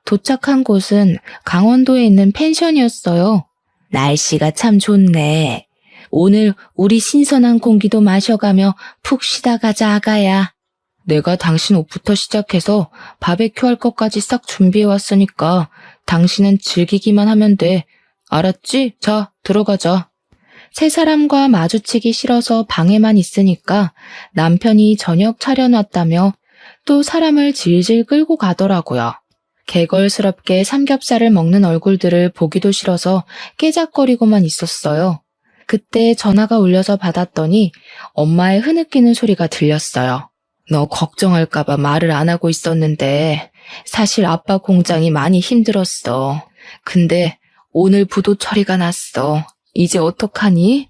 도착한 곳은 강원도에 있는 펜션이었어요. 날씨가 참 좋네. 오늘 우리 신선한 공기도 마셔가며 푹 쉬다 가자 아가야. 내가 당신 옷부터 시작해서 바베큐 할 것까지 싹 준비해왔으니까 당신은 즐기기만 하면 돼. 알았지? 자, 들어가자. 세 사람과 마주치기 싫어서 방에만 있으니까 남편이 저녁 차려놨다며 또 사람을 질질 끌고 가더라고요. 개걸스럽게 삼겹살을 먹는 얼굴들을 보기도 싫어서 깨작거리고만 있었어요. 그때 전화가 울려서 받았더니 엄마의 흐느끼는 소리가 들렸어요. 너 걱정할까봐 말을 안 하고 있었는데 사실 아빠 공장이 많이 힘들었어. 근데 오늘 부도 처리가 났어. 이제 어떡하니?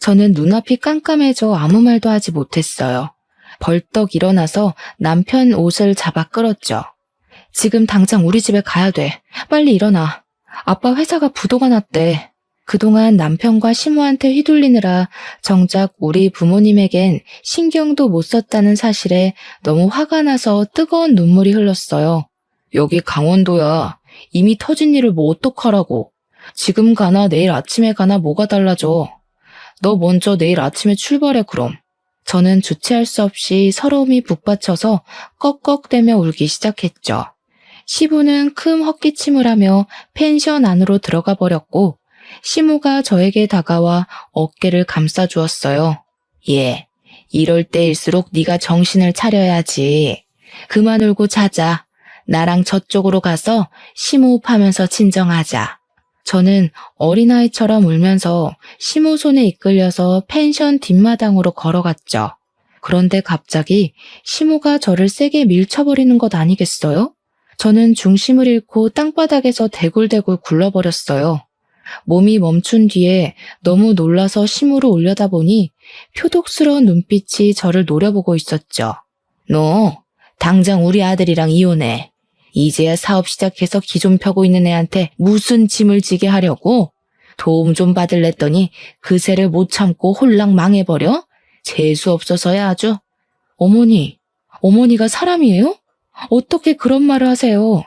저는 눈앞이 깜깜해져 아무 말도 하지 못했어요. 벌떡 일어나서 남편 옷을 잡아 끌었죠. 지금 당장 우리 집에 가야 돼. 빨리 일어나. 아빠 회사가 부도가 났대. 그동안 남편과 시모한테 휘둘리느라 정작 우리 부모님에겐 신경도 못 썼다는 사실에 너무 화가 나서 뜨거운 눈물이 흘렀어요. 여기 강원도야. 이미 터진 일을 뭐 어떡하라고. 지금 가나 내일 아침에 가나 뭐가 달라져. 너 먼저 내일 아침에 출발해 그럼. 저는 주체할 수 없이 서러움이 북받쳐서 꺽꺽대며 울기 시작했죠. 시부는 큰 헛기침을 하며 펜션 안으로 들어가 버렸고 시모가 저에게 다가와 어깨를 감싸주었어요. 예, 이럴 때일수록 네가 정신을 차려야지. 그만 울고 자자. 나랑 저쪽으로 가서 심호흡하면서 진정하자. 저는 어린아이처럼 울면서 심호 손에 이끌려서 펜션 뒷마당으로 걸어갔죠. 그런데 갑자기 심호가 저를 세게 밀쳐버리는 것 아니겠어요? 저는 중심을 잃고 땅바닥에서 대굴대굴 굴러버렸어요. 몸이 멈춘 뒤에 너무 놀라서 심호를 올려다보니 표독스러운 눈빛이 저를 노려보고 있었죠. 너 당장 우리 아들이랑 이혼해. 이제야 사업 시작해서 기 좀 펴고 있는 애한테 무슨 짐을 지게 하려고? 도움 좀 받을랬더니 그새를 못 참고 홀랑 망해버려? 재수 없어서야 아주. 어머니가 사람이에요? 어떻게 그런 말을 하세요?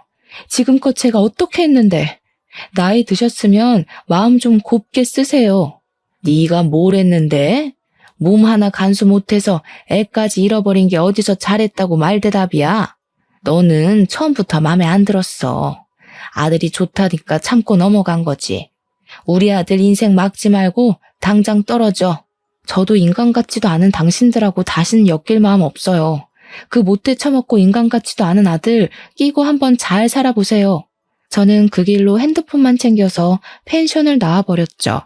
지금껏 제가 어떻게 했는데? 나이 드셨으면 마음 좀 곱게 쓰세요. 네가 뭘 했는데? 몸 하나 간수 못해서 애까지 잃어버린 게 어디서 잘했다고 말대답이야? 너는 처음부터 맘에 안 들었어. 아들이 좋다니까 참고 넘어간 거지. 우리 아들 인생 막지 말고 당장 떨어져. 저도 인간 같지도 않은 당신들하고 다시는 엮일 마음 없어요. 그 못돼 처먹고 인간 같지도 않은 아들 끼고 한번 잘 살아보세요. 저는 그 길로 핸드폰만 챙겨서 펜션을 나와버렸죠.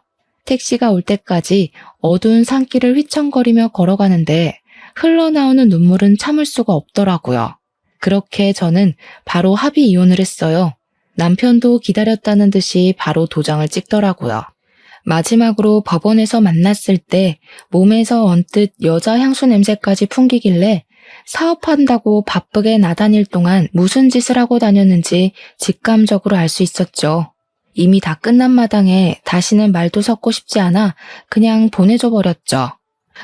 택시가 올 때까지 어두운 산길을 휘청거리며 걸어가는데 흘러나오는 눈물은 참을 수가 없더라고요. 그렇게 저는 바로 합의 이혼을 했어요. 남편도 기다렸다는 듯이 바로 도장을 찍더라고요. 마지막으로 법원에서 만났을 때 몸에서 언뜻 여자 향수 냄새까지 풍기길래 사업한다고 바쁘게 나다닐 동안 무슨 짓을 하고 다녔는지 직감적으로 알 수 있었죠. 이미 다 끝난 마당에 다시는 말도 섞고 싶지 않아 그냥 보내줘 버렸죠.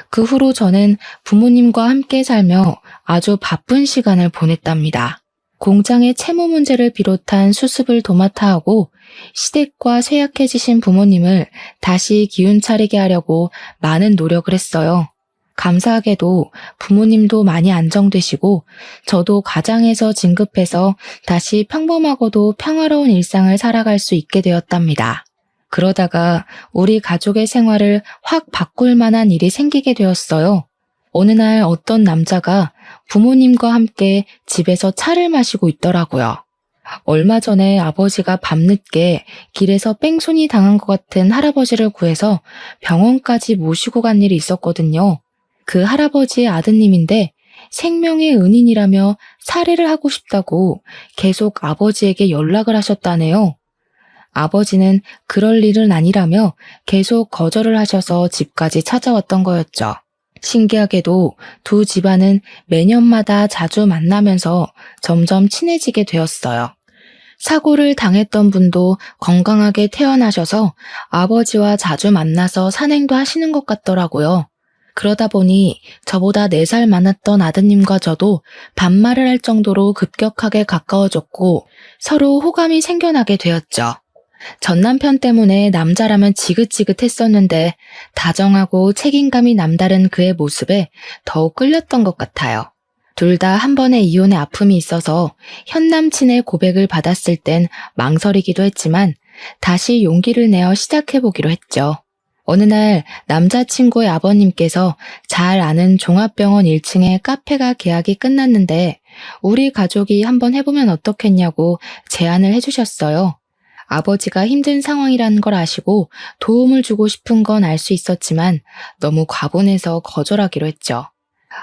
그 후로 저는 부모님과 함께 살며 아주 바쁜 시간을 보냈답니다. 공장의 채무 문제를 비롯한 수습을 도맡아 하고 시댁과 쇠약해지신 부모님을 다시 기운 차리게 하려고 많은 노력을 했어요. 감사하게도 부모님도 많이 안정되시고 저도 가장에서 진급해서 다시 평범하고도 평화로운 일상을 살아갈 수 있게 되었답니다. 그러다가 우리 가족의 생활을 확 바꿀 만한 일이 생기게 되었어요. 어느 날 어떤 남자가 부모님과 함께 집에서 차를 마시고 있더라고요. 얼마 전에 아버지가 밤늦게 길에서 뺑소니 당한 것 같은 할아버지를 구해서 병원까지 모시고 간 일이 있었거든요. 그 할아버지의 아드님인데 생명의 은인이라며 살해를 하고 싶다고 계속 아버지에게 연락을 하셨다네요. 아버지는 그럴 일은 아니라며 계속 거절을 하셔서 집까지 찾아왔던 거였죠. 신기하게도 두 집안은 매년마다 자주 만나면서 점점 친해지게 되었어요. 사고를 당했던 분도 건강하게 퇴원하셔서 아버지와 자주 만나서 산행도 하시는 것 같더라고요. 그러다 보니 저보다 4살 많았던 아드님과 저도 반말을 할 정도로 급격하게 가까워졌고 서로 호감이 생겨나게 되었죠. 전 남편 때문에 남자라면 지긋지긋했었는데 다정하고 책임감이 남다른 그의 모습에 더욱 끌렸던 것 같아요. 둘 다 한 번의 이혼의 아픔이 있어서 현 남친의 고백을 받았을 땐 망설이기도 했지만 다시 용기를 내어 시작해보기로 했죠. 어느 날 남자친구의 아버님께서 잘 아는 종합병원 1층에 카페가 계약이 끝났는데 우리 가족이 한번 해보면 어떻겠냐고 제안을 해주셨어요. 아버지가 힘든 상황이라는 걸 아시고 도움을 주고 싶은 건 알 수 있었지만 너무 과분해서 거절하기로 했죠.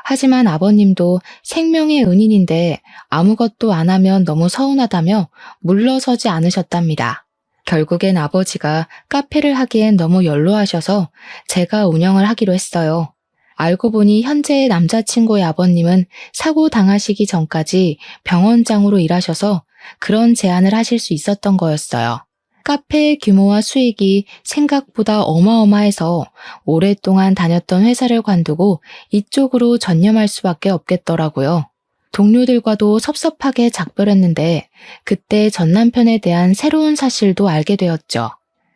하지만 아버님도 생명의 은인인데 아무것도 안 하면 너무 서운하다며 물러서지 않으셨답니다. 결국엔 아버지가 카페를 하기엔 너무 연로하셔서 제가 운영을 하기로 했어요. 알고 보니 현재의 남자친구의 아버님은 사고 당하시기 전까지 병원장으로 일하셔서 그런 제안을 하실 수 있었던 거였어요. 카페의 규모와 수익이 생각보다 어마어마해서 오랫동안 다녔던 회사를 관두고 이쪽으로 전념할 수밖에 없겠더라고요. 동료들과도 섭섭하게 작별했는데 그때 전 남편에 대한 새로운 사실도 알게 되었죠.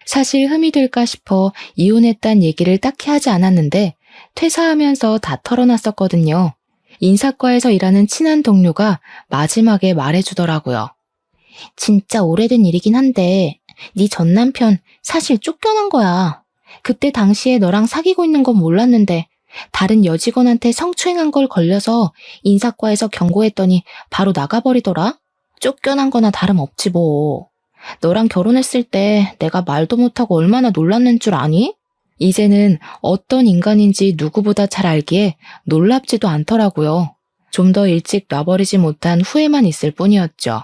사실 흠이 될까 싶어 이혼했단 얘기를 딱히 하지 않았는데 퇴사하면서 다 털어놨었거든요. 인사과에서 일하는 친한 동료가 마지막에 말해주더라고요. 진짜 오래된 일이긴 한데 네 전 남편 사실 쫓겨난 거야. 그때 당시에 너랑 사귀고 있는 건 몰랐는데 다른 여직원한테 성추행한 걸 걸려서 인사과에서 경고했더니 바로 나가버리더라. 쫓겨난 거나 다름없지 뭐. 너랑 결혼했을 때 내가 말도 못하고 얼마나 놀랐는 줄 아니? 이제는 어떤 인간인지 누구보다 잘 알기에 놀랍지도 않더라고요. 좀 더 일찍 놔버리지 못한 후회만 있을 뿐이었죠.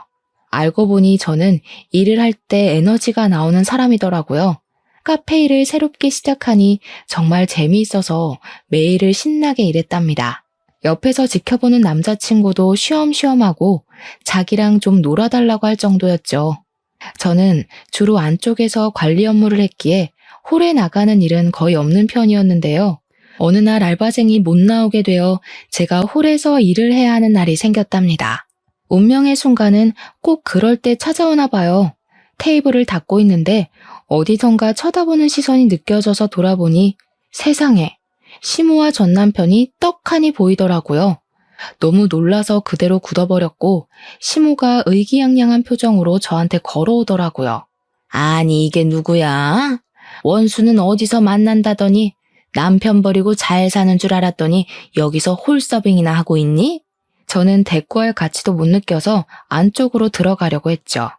알고 보니 저는 일을 할 때 에너지가 나오는 사람이더라고요. 카페 일을 새롭게 시작하니 정말 재미있어서 매일을 신나게 일했답니다. 옆에서 지켜보는 남자친구도 쉬엄쉬엄하고 자기랑 좀 놀아달라고 할 정도였죠. 저는 주로 안쪽에서 관리 업무를 했기에 홀에 나가는 일은 거의 없는 편이었는데요. 어느 날 알바생이 못 나오게 되어 제가 홀에서 일을 해야 하는 날이 생겼답니다. 운명의 순간은 꼭 그럴 때 찾아오나 봐요. 테이블을 닫고 있는데 어디선가 쳐다보는 시선이 느껴져서 돌아보니 세상에 시모와 전 남편이 떡하니 보이더라고요. 너무 놀라서 그대로 굳어버렸고 시모가 의기양양한 표정으로 저한테 걸어오더라고요. 아니 이게 누구야? 원수는 어디서 만난다더니 남편 버리고 잘 사는 줄 알았더니 여기서 홀서빙이나 하고 있니? 저는 대꾸할 가치도 못 느껴서 안쪽으로 들어가려고 했죠.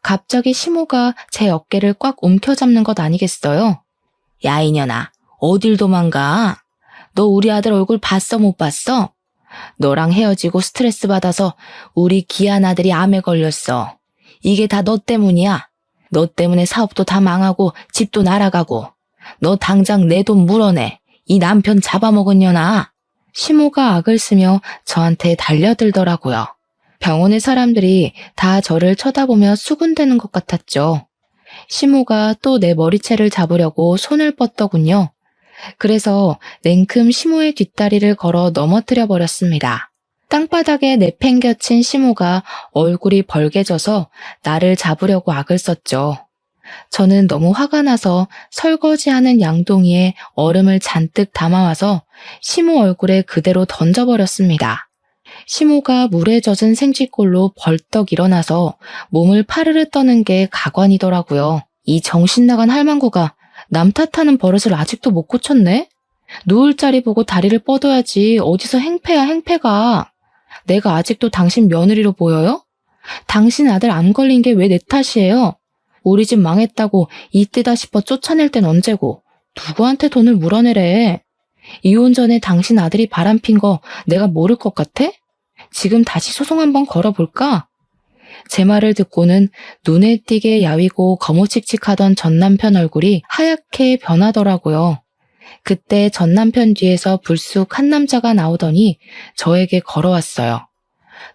갑자기 시모가 제 어깨를 꽉 움켜잡는 것 아니겠어요? 야 이년아, 어딜 도망가? 너 우리 아들 얼굴 봤어 못 봤어? 너랑 헤어지고 스트레스 받아서 우리 귀한 아들이 암에 걸렸어. 이게 다 너 때문이야. 너 때문에 사업도 다 망하고 집도 날아가고. 너 당장 내 돈 물어내. 이 남편 잡아먹은 년아. 시모가 악을 쓰며 저한테 달려들더라고요. 병원의 사람들이 다 저를 쳐다보며 수군대는 것 같았죠. 시모가 또 내 머리채를 잡으려고 손을 뻗더군요. 그래서 냉큼 시모의 뒷다리를 걸어 넘어뜨려 버렸습니다. 땅바닥에 내팽겨친 시모가 얼굴이 벌개져서 나를 잡으려고 악을 썼죠. 저는 너무 화가 나서 설거지하는 양동이에 얼음을 잔뜩 담아와서 시모 얼굴에 그대로 던져버렸습니다. 시모가 물에 젖은 생쥐꼴로 벌떡 일어나서 몸을 파르르 떠는 게 가관이더라고요. 이 정신나간 할망구가 남 탓하는 버릇을 아직도 못 고쳤네? 누울 자리 보고 다리를 뻗어야지 어디서 행패야 행패가. 내가 아직도 당신 며느리로 보여요? 당신 아들 암 걸린 게 왜 내 탓이에요? 우리 집 망했다고 이때다 싶어 쫓아낼 땐 언제고 누구한테 돈을 물어내래. 이혼 전에 당신 아들이 바람핀 거 내가 모를 것 같아? 지금 다시 소송 한번 걸어볼까? 제 말을 듣고는 눈에 띄게 야위고 거무칙칙하던 전 남편 얼굴이 하얗게 변하더라고요. 그때 전 남편 뒤에서 불쑥 한 남자가 나오더니 저에게 걸어왔어요.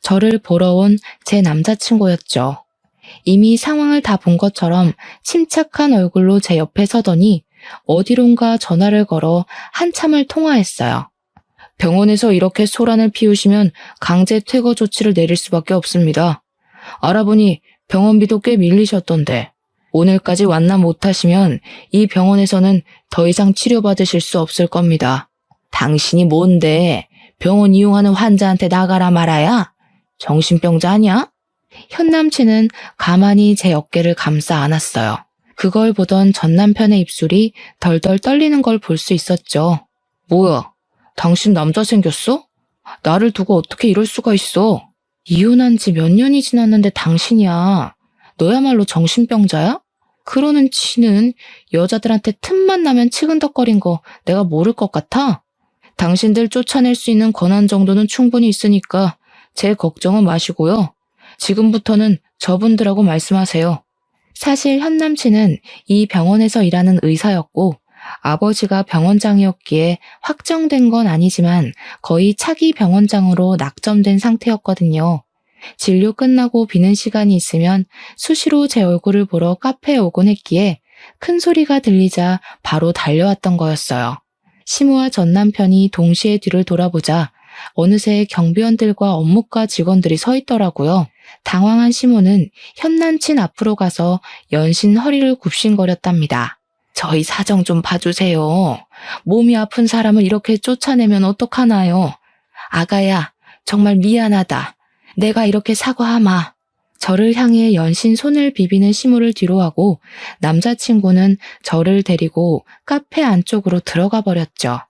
저를 보러 온 제 남자친구였죠. 이미 상황을 다 본 것처럼 침착한 얼굴로 제 옆에 서더니 어디론가 전화를 걸어 한참을 통화했어요. 병원에서 이렇게 소란을 피우시면 강제 퇴거 조치를 내릴 수밖에 없습니다. 알아보니 병원비도 꽤 밀리셨던데 오늘까지 완납 못하시면 이 병원에서는 더 이상 치료받으실 수 없을 겁니다. 당신이 뭔데 병원 이용하는 환자한테 나가라 말아야? 정신병자 아니야? 현 남친은 가만히 제 어깨를 감싸 안았어요. 그걸 보던 전 남편의 입술이 덜덜 떨리는 걸 볼 수 있었죠. 뭐야, 당신 남자 생겼어? 나를 두고 어떻게 이럴 수가 있어? 이혼한 지 몇 년이 지났는데 당신이야. 너야말로 정신병자야? 그러는 지는 여자들한테 틈만 나면 치근덕거린 거 내가 모를 것 같아? 당신들 쫓아낼 수 있는 권한 정도는 충분히 있으니까 제 걱정은 마시고요. 지금부터는 저분들하고 말씀하세요. 사실 현 남친은 이 병원에서 일하는 의사였고 아버지가 병원장이었기에 확정된 건 아니지만 거의 차기 병원장으로 낙점된 상태였거든요. 진료 끝나고 비는 시간이 있으면 수시로 제 얼굴을 보러 카페에 오곤 했기에 큰 소리가 들리자 바로 달려왔던 거였어요. 시모와 전 남편이 동시에 뒤를 돌아보자 어느새 경비원들과 업무과 직원들이 서 있더라고요. 당황한 시모는 현 남친 앞으로 가서 연신 허리를 굽신거렸답니다. 저희 사정 좀 봐주세요. 몸이 아픈 사람을 이렇게 쫓아내면 어떡하나요? 아가야, 정말 미안하다. 내가 이렇게 사과하마. 저를 향해 연신 손을 비비는 시모를 뒤로하고 남자친구는 저를 데리고 카페 안쪽으로 들어가 버렸죠.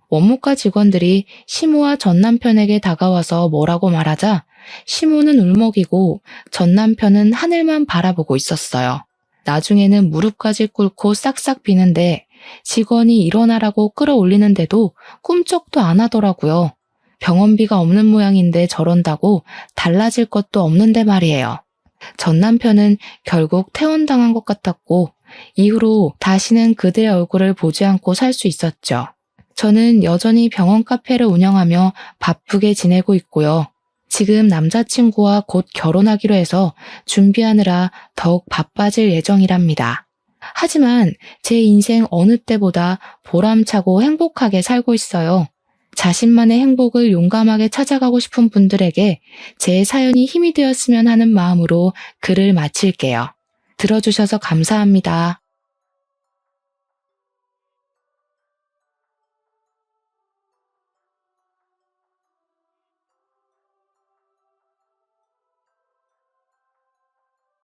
원무과 직원들이 시모와 전 남편에게 다가와서 뭐라고 말하자 시모는 울먹이고 전 남편은 하늘만 바라보고 있었어요. 나중에는 무릎까지 꿇고 싹싹 비는데 직원이 일어나라고 끌어올리는데도 꿈쩍도 안 하더라고요. 병원비가 없는 모양인데 저런다고 달라질 것도 없는데 말이에요. 전 남편은 결국 퇴원당한 것 같았고 이후로 다시는 그들의 얼굴을 보지 않고 살 수 있었죠. 저는 여전히 병원 카페를 운영하며 바쁘게 지내고 있고요. 지금 남자친구와 곧 결혼하기로 해서 준비하느라 더욱 바빠질 예정이랍니다. 하지만 제 인생 어느 때보다 보람차고 행복하게 살고 있어요. 자신만의 행복을 용감하게 찾아가고 싶은 분들에게 제 사연이 힘이 되었으면 하는 마음으로 글을 마칠게요. 들어주셔서 감사합니다.